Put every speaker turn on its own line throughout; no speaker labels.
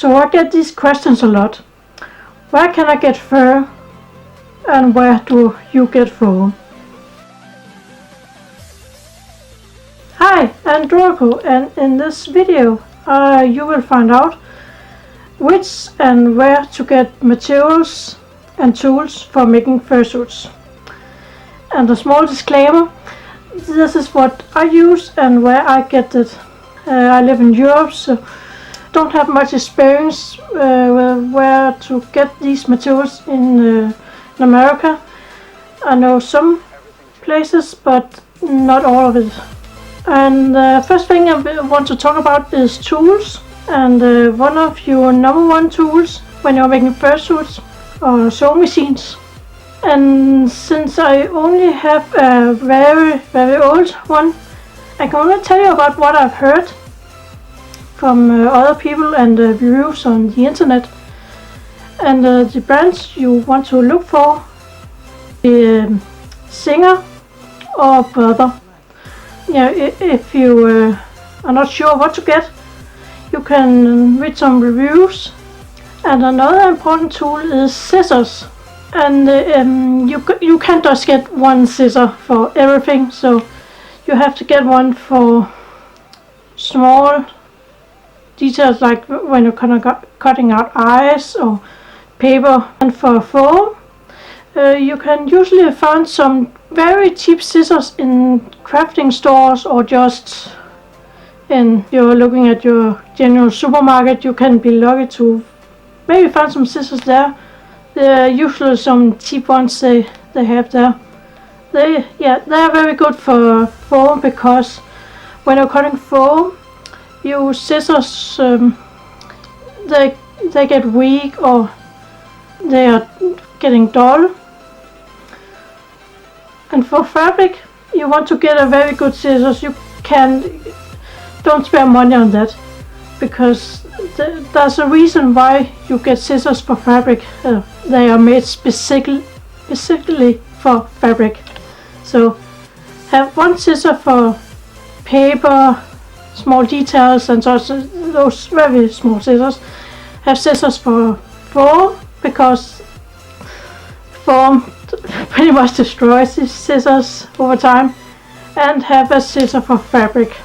So I get these questions a lot. Where can I get fur and where do you get foam? Hi, I'm Dorko, and in this video you will find out which and where to get materials and tools for making fursuits. And a small disclaimer, this is what I use and where I get it. I live in Europe, so don't have much experience with where to get these materials in America. I know some places, but not all of it. And first thing I want to talk about is tools. And one of your number one tools when you're making fursuits are sewing machines. And since I only have a very old one, I can only tell you about what I've heard from other people and reviews on the internet. And the brands you want to look for, the Singer or Brother. Yeah, if you are not sure what to get, you can read some reviews. And another important tool is scissors. And you can't just get one scissor for everything, so you have to get one for small details like when you're cutting out eyes or paper. And for foam, you can usually find some very cheap scissors in crafting stores, or just in you're looking at your general supermarket. You can be lucky to maybe find some scissors there. There are usually some cheap ones they have there. They are very good for foam, because when you're cutting foam, your scissors they get weak or they are getting dull. And for fabric, you want to get a very good scissors. Don't spare money on that, because there's a reason why you get scissors for fabric. They are made specifically for fabric. So have one scissor for paper, small details and such, those very small scissors. Have scissors for foam, because foam pretty much destroys these scissors over time. And have a scissor for fabric.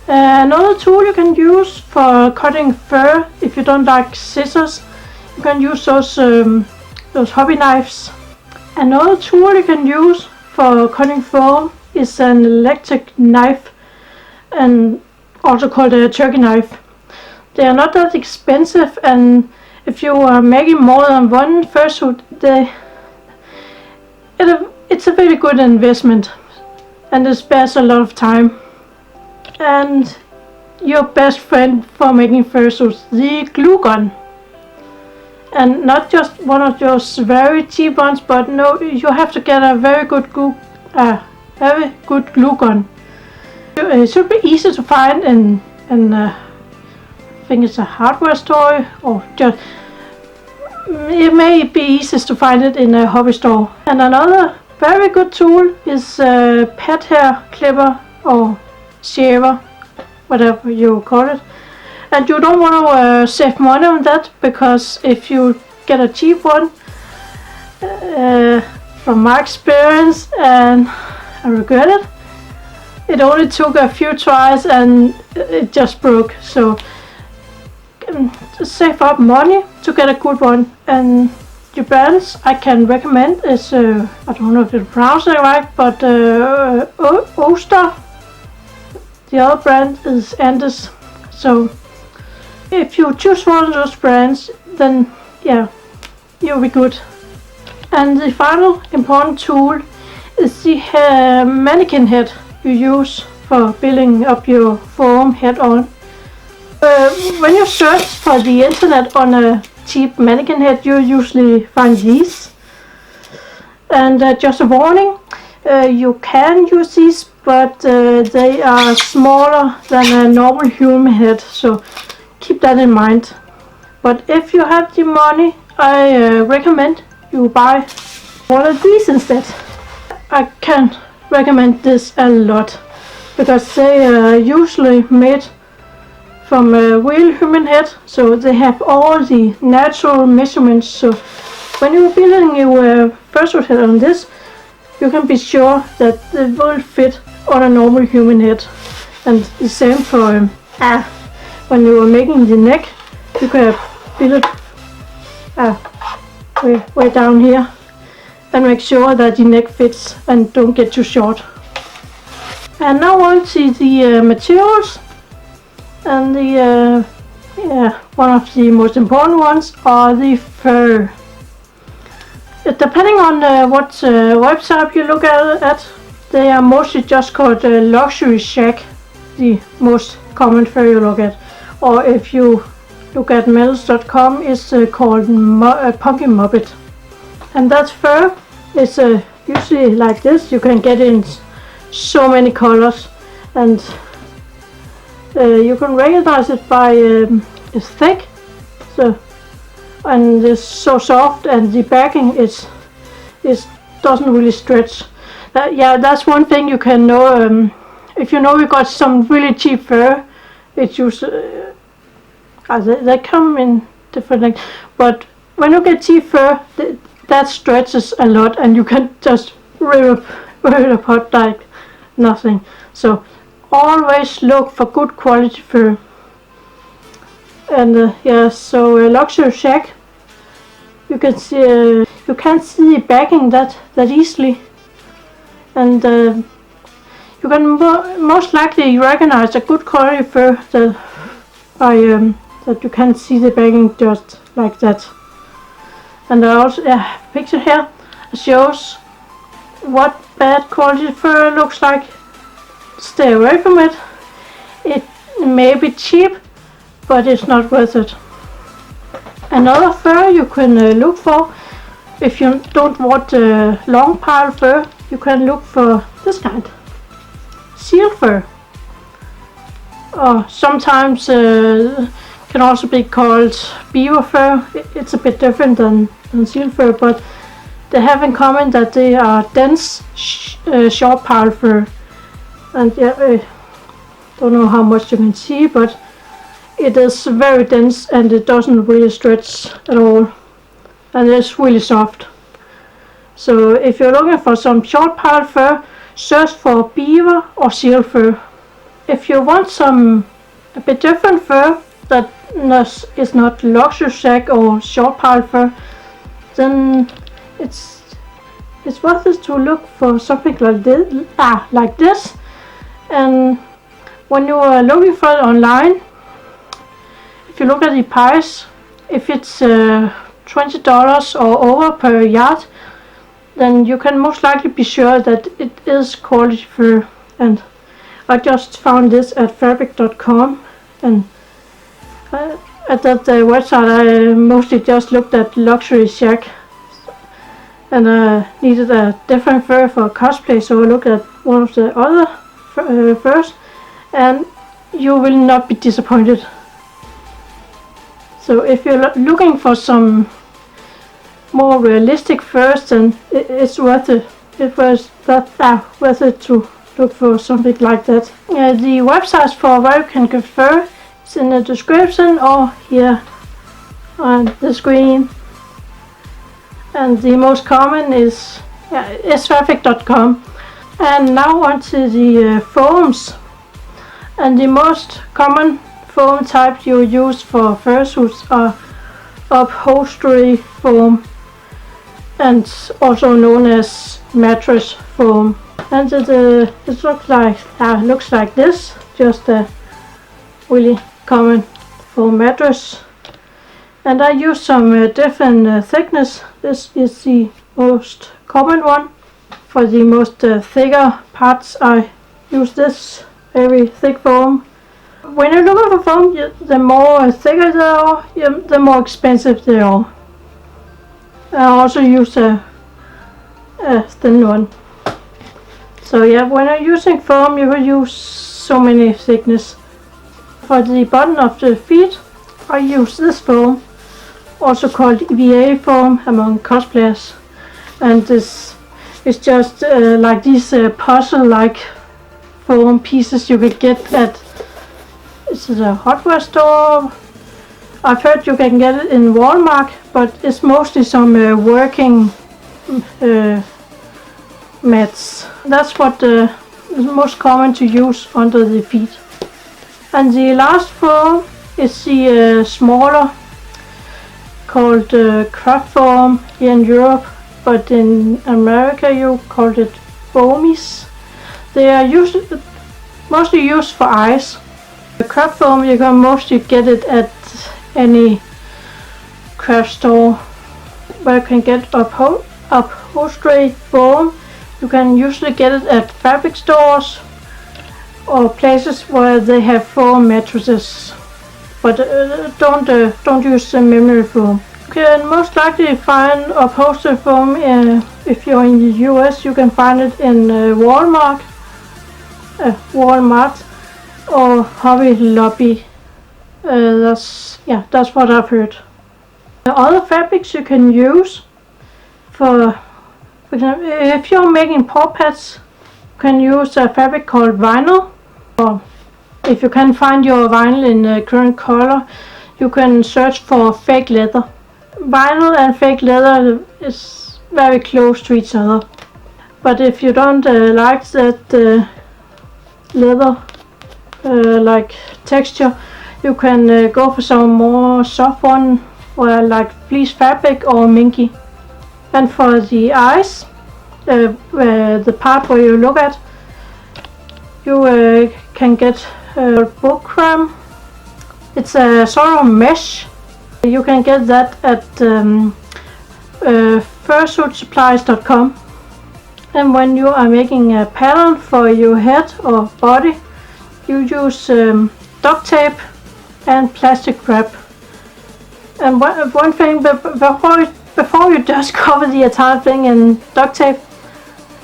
Another tool you can use for cutting fur, if you don't like scissors, you can use those hobby knives. Another tool you can use for cutting foam is an electric knife, and also called a turkey knife. They are not that expensive, and if you are making more than one fursuit, it's a very good investment, and it spares a lot of time. And your best friend for making fursuits, the glue gun. And not just one of those very cheap ones, but no, you have to get a very good glue gun. It should be easy to find in I think it's a hardware store, or just it may be easiest to find it in a hobby store. And another very good tool is a pet hair clipper or shaver, whatever you call it. And you don't want to save money on that, because if you get a cheap one, from my experience, and I regret it, it only took a few tries and it just broke. So save up money to get a good one. And the brands I can recommend is I don't know if it's pronounced it right, but Oster. The other brand is Andes. So if you choose one of those brands, then yeah, you'll be good. And the final important tool is the mannequin head you use for building up your foam head on. When you search for the internet on a cheap mannequin head, you usually find these. And just a warning, you can use these, but they are smaller than a normal human head, so keep that in mind. But if you have the money, I recommend you buy one of these instead. I can recommend this a lot, because they are usually made from a real human head, so they have all the natural measurements. So when you're building your fursuit head on this, you can be sure that it will fit on a normal human head. And the same for when you are making the neck, you can build it way down here and make sure that the neck fits and don't get too short. And now on to the materials, and the one of the most important ones are the fur. Depending on what website you look at, they are mostly just called luxury shag, the most common fur you look at. Or if you look at metals.com, it's called Punky Muppet. And that fur is usually like this. You can get in so many colors, and you can recognize it by it's thick, so, and it's so soft, and the backing is doesn't really stretch. That's one thing you can know. If you know you got some really cheap fur, it's usually they come in different lengths, but when you get cheap fur, that stretches a lot, and you can just rip it apart like nothing. So always look for good quality fur. And so luxury shag, you can see you can't see the backing that easily, and you can most likely recognize a good quality fur that you can see the backing just like that. And also picture here shows what bad quality fur looks like. Stay away from it. It may be cheap, but it's not worth it. Another fur you can look for, if you don't want long pile fur, you can look for this kind, seal fur. Or sometimes can also be called beaver fur. It's a bit different than seal fur, but they have in common that they are dense, short pile fur. And don't know how much you can see, but it is very dense, and it doesn't really stretch at all, and it's really soft. So if you're looking for some short pile fur, search for beaver or seal fur. If you want some a bit different fur that is not luxury shag or short pile fur, then it's worth it to look for something like this. And when you are looking for it online, if you look at the price, if it's $20 or over per yard, then you can most likely be sure that it is quality fur. And I just found this at fabric.com, and at that website I mostly just looked at luxury shag, and I needed a different fur for cosplay, so I looked at one of the other furs, and you will not be disappointed. So if you're looking for some more realistic furs, then it's worth it. It was worth it to look for something like that. The websites for where you can get fur is in the description or here on the screen. And the most common is fabric.com. And now onto the foams. And the most common foam type you use for fursuits are upholstery foam, and also known as mattress foam. And it looks like this, just a really common foam mattress. And I use some different thickness. This is the most common one. For the most thicker parts, I use this very thick foam. When you're looking for foam, the more thicker they are, the more expensive they are. I also use a thin one. So when you're using foam, you will use so many thickness. For the bottom of the feet, I use this foam, also called EVA foam among cosplayers. And this is just like these puzzle-like foam pieces you could get at It's a hardware store. I've heard you can get it in Walmart, but it's mostly some working mats. That's what is most common to use under the feet. And the last foam is the smaller, called craft foam here in Europe, but in America you call it foamies. They are mostly used for ice. The craft foam, you can mostly get it at any craft store where you can get upholstery foam. You can usually get it at fabric stores or places where they have foam mattresses. But don't use the memory foam. You can most likely find upholstery foam if you're in the US. You can find it in Walmart or Hobby Lobby. That's what I've heard. The other fabrics you can use for example, if you're making paw pads, you can use a fabric called vinyl. Or if you can find your vinyl in a current color, you can search for fake leather. Vinyl and fake leather is very close to each other. But if you don't like that leather like texture, you can go for some more soft one, like fleece fabric or minky. And for the eyes, the part where you look at, you can get Buckram. It's a sort of mesh. You can get that at fursuitsupplies.com. And when you are making a pattern for your head or body, you use duct tape and plastic wrap. And one thing before you just cover the entire thing in duct tape,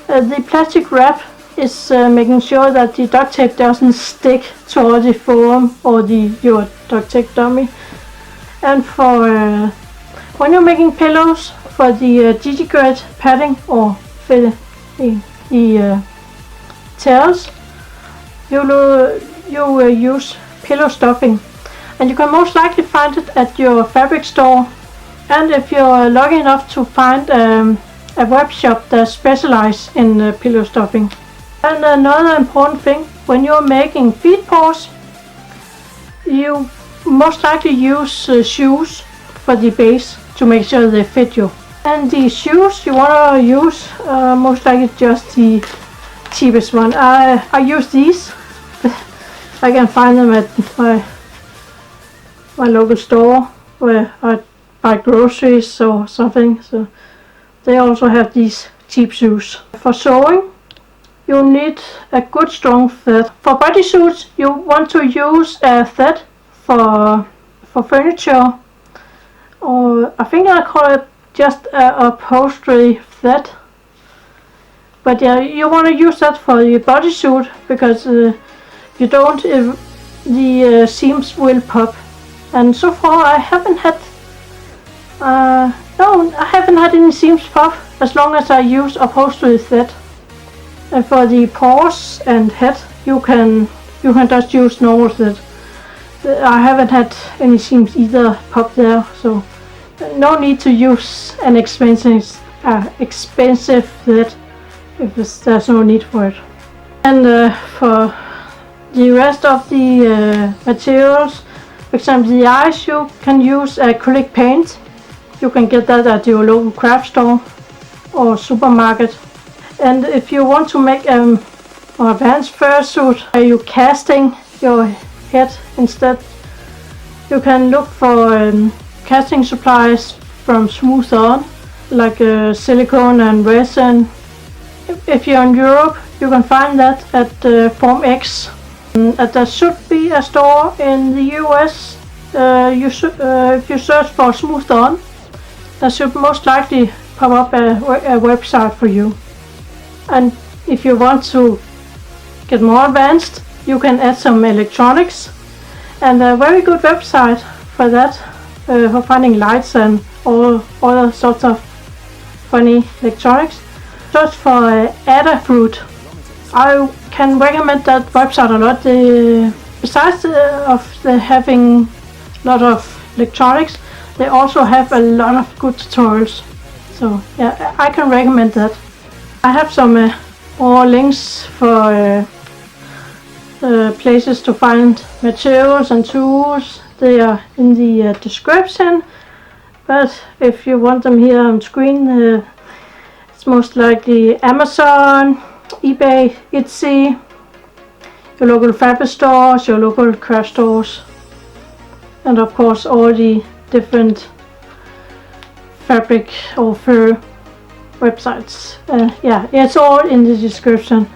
the plastic wrap is making sure that the duct tape doesn't stick to all the foam or your duct tape dummy. And for when you're making pillows for the digigrid padding or for the tails, you use pillow stuffing, and you can most likely find it at your fabric store. And if you're lucky enough to find a web shop that specializes in pillow stuffing. And another important thing, when you're making feet paws, you most likely use shoes for the base to make sure they fit you. And the shoes you want to use most likely just the cheapest one. I use these. I can find them at my local store where I buy groceries or something. So they also have these cheap shoes. For sewing, you need a good strong thread. For bodysuits, you want to use a thread for furniture, or I think I call it just a upholstery thread. But yeah, you want to use that for your bodysuit, because you don't, the seams will pop. And so far I haven't had any seams pop as long as I use upholstery thread. And for the paws and head, you can just use normal thread. I haven't had any seams either pop there, so no need to use an expensive thread if there's no need for it. And for the rest of the materials, for example the eyes, you can use acrylic paint. You can get that at your local craft store or supermarket. And if you want to make an advanced fursuit, are you casting your head instead, you can look for casting supplies from Smooth On, like silicone and resin. If you're in Europe, you can find that at Form X. There should be a store in the US. If you search for Smooth On, there should most likely pop up a website for you. And if you want to get more advanced, you can add some electronics, and a very good website for that, for finding lights and all other sorts of funny electronics. Search for Adafruit. I can recommend that website a lot. besides of the having a lot of electronics, they also have a lot of good tutorials. So yeah, I can recommend that. I have some more links for places to find materials and tools. They are in the description, but if you want them here on screen, it's most likely Amazon, eBay, Etsy, your local fabric stores, your local craft stores, and of course all the different fabric or fur websites. Yeah, it's all in the description.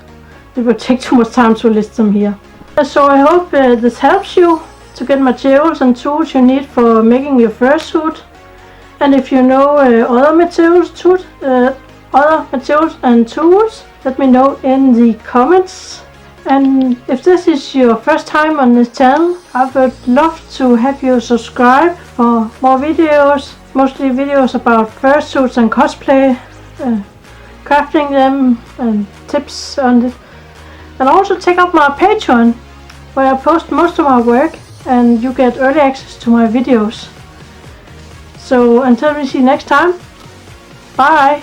It would take too much time to list them here. So I hope this helps you to get materials and tools you need for making your fur suit. And if you know other materials and tools, let me know in the comments. And if this is your first time on this channel, I would love to have you subscribe for more videos, mostly videos about fur suits and cosplay, crafting them and tips on it. And also check out my Patreon, where I post most of my work and you get early access to my videos. So until we see you next time, bye!